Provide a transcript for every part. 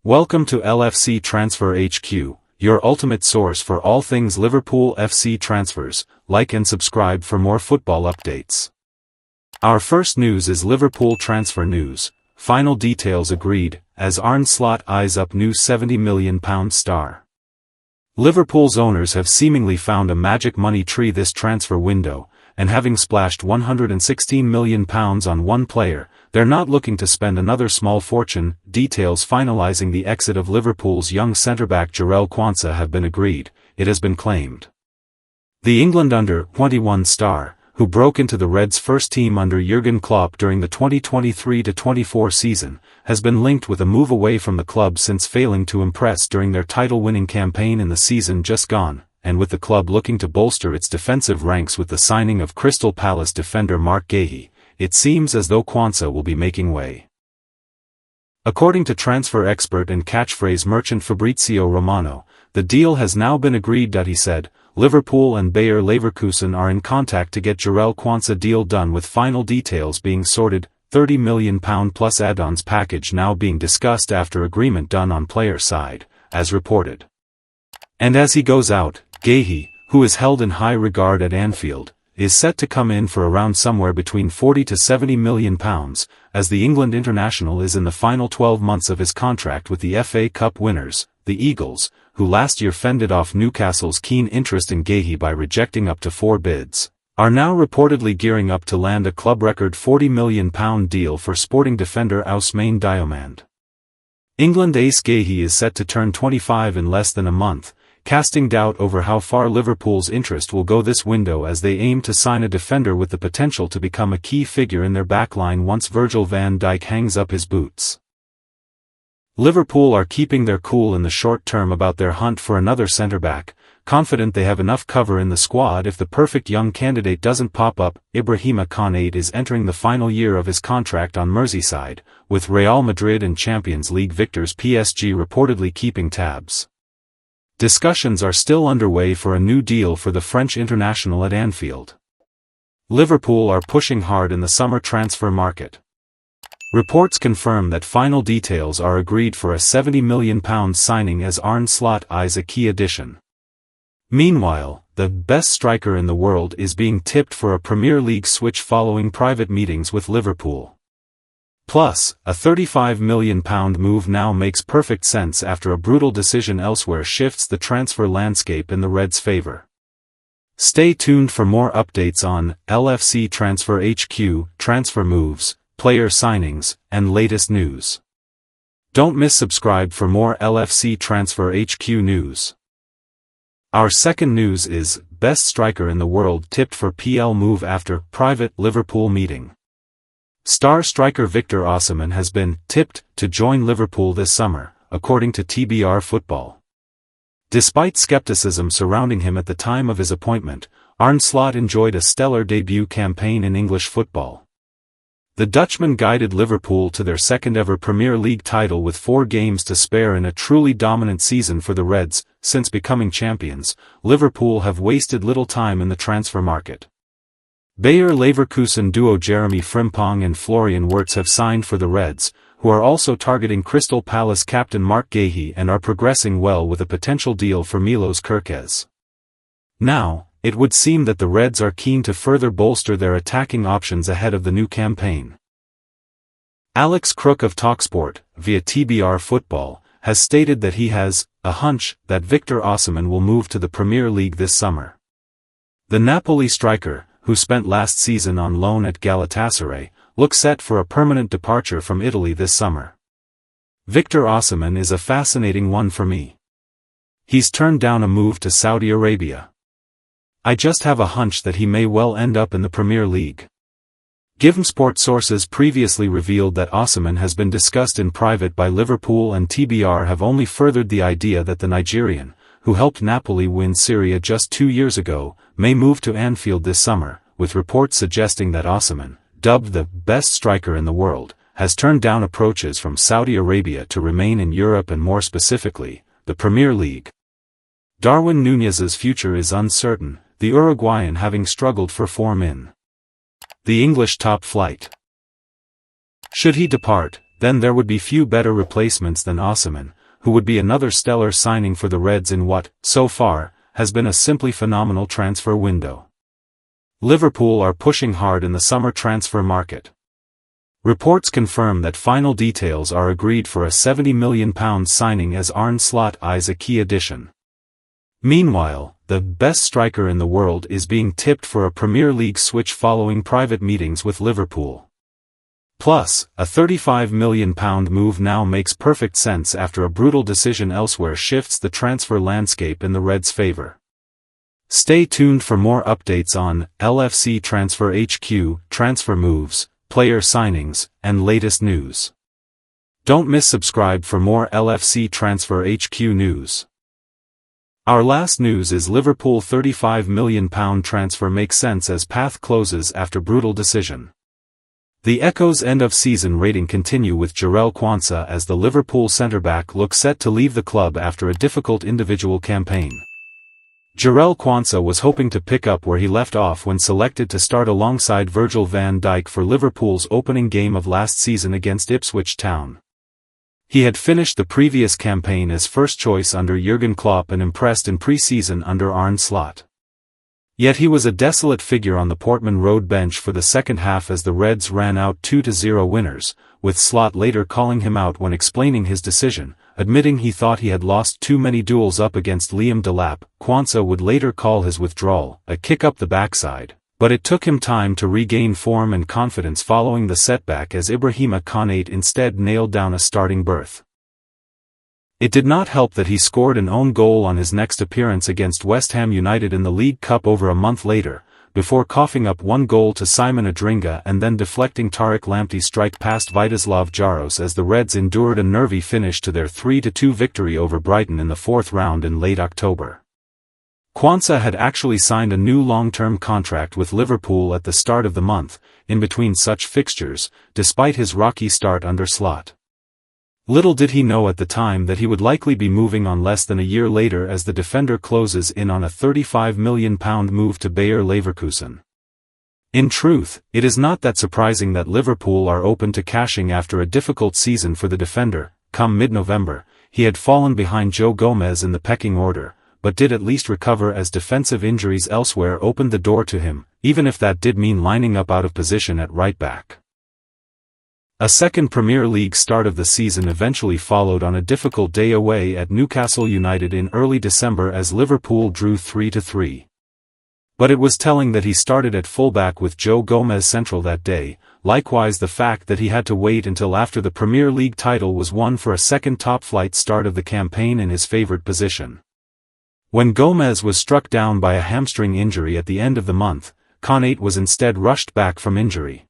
Welcome to LFC Transfer HQ, your ultimate source for all things Liverpool FC transfers. Like and subscribe for more football updates. Our first news is Liverpool transfer news. Final details agreed, as Arne Slot eyes up new £70 million star. Liverpool's owners have seemingly found a magic money tree this transfer window, and having splashed £116 million on one player, they're not looking to spend another small fortune. Details finalising the exit of Liverpool's young centre-back Quansah have been agreed, it has been claimed. The England under-21 star, who broke into the Reds' first team under Jurgen Klopp during the 2023-24 season, has been linked with a move away from the club since failing to impress during their title-winning campaign in the season just gone, and with the club looking to bolster its defensive ranks with the signing of Crystal Palace defender Marc Guéhi, it seems as though Quansah will be making way. According to transfer expert and catchphrase merchant Fabrizio Romano, the deal has now been agreed. He said, Liverpool and Bayer Leverkusen are in contact to get Quansah deal done, with final details being sorted, £30 million plus add-ons package now being discussed after agreement done on player side, as reported. And as he goes out, Guéhi, who is held in high regard at Anfield, is set to come in for around somewhere between £40 to £70 million, as the England international is in the final 12 months of his contract with the FA Cup winners, the Eagles, who last year fended off Newcastle's keen interest in Guéhi by rejecting up to 4 bids, are now reportedly gearing up to land a club record £40 million deal for Sporting defender Ousmane Diomande. England ace Guéhi is set to turn 25 in less than a month, casting doubt over how far Liverpool's interest will go this window, as they aim to sign a defender with the potential to become a key figure in their backline once Virgil van Dijk hangs up his boots. Liverpool are keeping their cool in the short term about their hunt for another centre-back, confident they have enough cover in the squad if the perfect young candidate doesn't pop up. Ibrahima Konate is entering the final year of his contract on Merseyside, with Real Madrid and Champions League victors PSG reportedly keeping tabs. Discussions are still underway for a new deal for the French international at Anfield. Liverpool are pushing hard in the summer transfer market. Reports confirm that final details are agreed for a £70 million signing as Arne Slot eyes a key addition. Meanwhile, the best striker in the world is being tipped for a Premier League switch following private meetings with Liverpool. Plus, a £35 million move now makes perfect sense after a brutal decision elsewhere shifts the transfer landscape in the Reds' favour. Stay tuned for more updates on LFC Transfer HQ, transfer moves, player signings, and latest news. Don't miss subscribe for more LFC Transfer HQ news. Our second news is, best striker in the world tipped for PL move after private Liverpool meeting. Star striker Victor Osimhen has been tipped to join Liverpool this summer, according to TBR Football. Despite skepticism surrounding him at the time of his appointment, Arne Slot enjoyed a stellar debut campaign in English football. The Dutchman guided Liverpool to their second-ever Premier League title with 4 games to spare in a truly dominant season for the Reds. Since becoming champions, Liverpool have wasted little time in the transfer market. Bayer Leverkusen duo Jeremy Frimpong and Florian Wirtz have signed for the Reds, who are also targeting Crystal Palace captain Marc Guéhi and are progressing well with a potential deal for Milos Kerkez. Now, it would seem that the Reds are keen to further bolster their attacking options ahead of the new campaign. Alex Crook of TalkSport, via TBR Football, has stated that he has a hunch that Victor Osimhen will move to the Premier League this summer. The Napoli striker, who spent last season on loan at Galatasaray, looks set for a permanent departure from Italy this summer. Victor Osimhen is a fascinating one for me. He's turned down a move to Saudi Arabia. I just have a hunch that he may well end up in the Premier League. GivenSport sources previously revealed that Osimhen has been discussed in private by Liverpool, and TBR have only furthered the idea that the Nigerian, who helped Napoli win Serie A just 2 years ago, may move to Anfield this summer, with reports suggesting that Osimhen, dubbed the best striker in the world, has turned down approaches from Saudi Arabia to remain in Europe and more specifically, the Premier League. Darwin Núñez's future is uncertain, the Uruguayan having struggled for form in the English top flight. Should he depart, then there would be few better replacements than Osimhen, who would be another stellar signing for the Reds in what, so far, has been a simply phenomenal transfer window. Liverpool are pushing hard in the summer transfer market. Reports confirm that final details are agreed for a £70 million signing as Arne Slot eyes a key addition. Meanwhile, the best striker in the world is being tipped for a Premier League switch following private meetings with Liverpool. Plus, a £35 million move now makes perfect sense after a brutal decision elsewhere shifts the transfer landscape in the Reds' favour. Stay tuned for more updates on LFC Transfer HQ, transfer moves, player signings, and latest news. Don't miss subscribe for more LFC Transfer HQ news. Our last news is Liverpool £35 million transfer makes sense as path closes after brutal decision. The Echo's end-of-season rating continue with Jarell Quansah as the Liverpool centre-back looks set to leave the club after a difficult individual campaign. Jarell Quansah was hoping to pick up where he left off when selected to start alongside Virgil van Dijk for Liverpool's opening game of last season against Ipswich Town. He had finished the previous campaign as first choice under Jurgen Klopp and impressed in pre-season under Arne Slot. Yet he was a desolate figure on the Portman Road bench for the second half as the Reds ran out 2-0 winners, with Slot later calling him out when explaining his decision, admitting he thought he had lost too many duels up against Liam Delap. Quansah would later call his withdrawal a kick up the backside, but it took him time to regain form and confidence following the setback as Ibrahima Konate instead nailed down a starting berth. It did not help that he scored an own goal on his next appearance against West Ham United in the League Cup over a month later, before coughing up one goal to Simon Adringa and then deflecting Tariq Lamptey's strike past Vitislav Jaros as the Reds endured a nervy finish to their 3-2 victory over Brighton in the fourth round in late October. Quansah had actually signed a new long-term contract with Liverpool at the start of the month, in between such fixtures, despite his rocky start under Slot. Little did he know at the time that he would likely be moving on less than a year later as the defender closes in on a £35 million move to Bayer Leverkusen. In truth, it is not that surprising that Liverpool are open to cashing after a difficult season for the defender. Come mid-November, he had fallen behind Joe Gomez in the pecking order, but did at least recover as defensive injuries elsewhere opened the door to him, even if that did mean lining up out of position at right back. A second Premier League start of the season eventually followed on a difficult day away at Newcastle United in early December as Liverpool drew 3-3. But it was telling that he started at fullback with Joe Gomez central that day, likewise the fact that he had to wait until after the Premier League title was won for a second top-flight start of the campaign in his favoured position. When Gomez was struck down by a hamstring injury at the end of the month, Konate was instead rushed back from injury.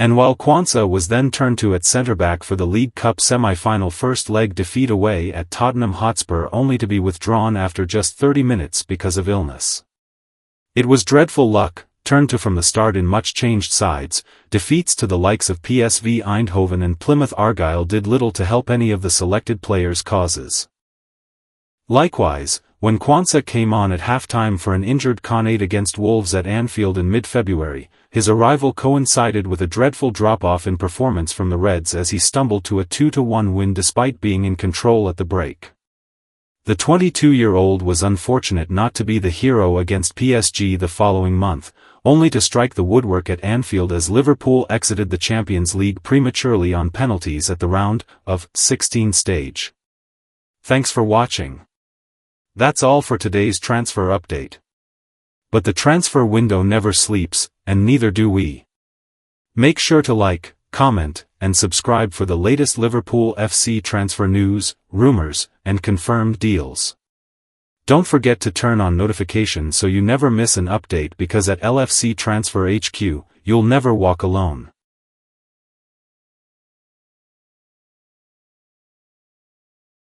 And while Quansah was then turned to at centre-back for the League Cup semi-final first-leg defeat away at Tottenham Hotspur only to be withdrawn after just 30 minutes because of illness. It was dreadful luck, turned to from the start in much-changed sides. Defeats to the likes of PSV Eindhoven and Plymouth Argyle did little to help any of the selected players' causes. Likewise, when Quansah came on at half-time for an injured Konate against Wolves at Anfield in mid-February, his arrival coincided with a dreadful drop-off in performance from the Reds as he stumbled to a 2-1 win despite being in control at the break. The 22-year-old was unfortunate not to be the hero against PSG the following month, only to strike the woodwork at Anfield as Liverpool exited the Champions League prematurely on penalties at the round of 16 stage. Thanks for watching. That's all for today's transfer update. But the transfer window never sleeps, and neither do we. Make sure to like, comment, and subscribe for the latest Liverpool FC transfer news, rumors, and confirmed deals. Don't forget to turn on notifications so you never miss an update because at LFC Transfer HQ, you'll never walk alone.